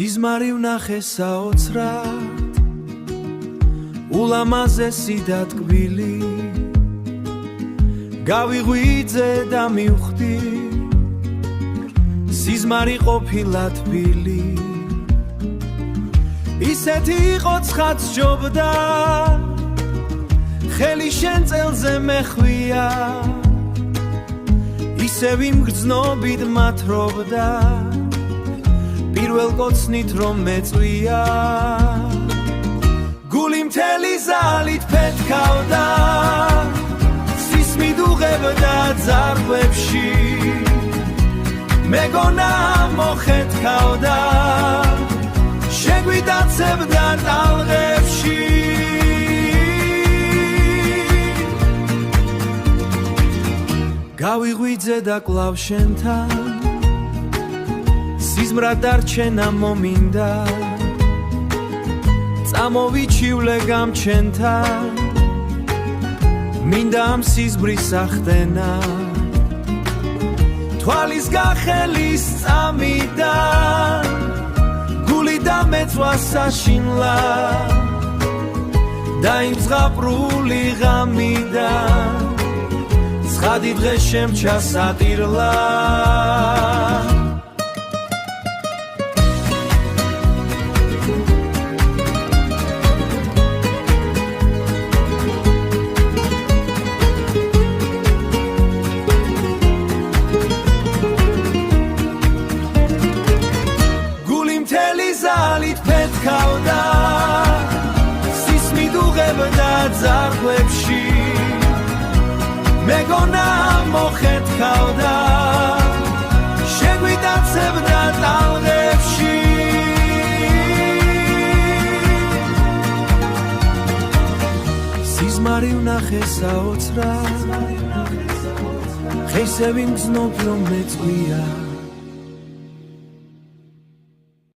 სიზმარი ვნახე საოცრად ულამაზესი და ტკბილი გავიღვიძე და მივხვდი სიზმარი ყოფილა თბილი ისეთი იყო ცხად სჯობდა ხელი შენ წელზე მეხვია ისევ იმ გრძნობით მათრობდა პირველ კოცნით რომ მეწვია გული მთელი ზალით ფეთქავდა სისმით უღებდა ძარღვებში მეგონა მოხეთქავდა შეგვიტაცებდა ტალღებში გავიღვიძე და კლავ შენთან სიზმრად დარჩენა მომინდა წამოვიჩივლე გამჩენთან მინდა ამ სიზმრის ახდენა თვალის გახელის წამიდან გული დამეწვა საშინლა და იმ ზღაპრული ღამიდან ცხადი დღეს შემჩა სატირლა ზალით ფეთქავდა სისმით უღებდა ძარღვებში მეგონა მოხეთქავდა შეგვიტაცებდა ტალღებში სიზმარი ვნახე საოცრად ხე ისევ იმ გრძნობით რომ მეწვია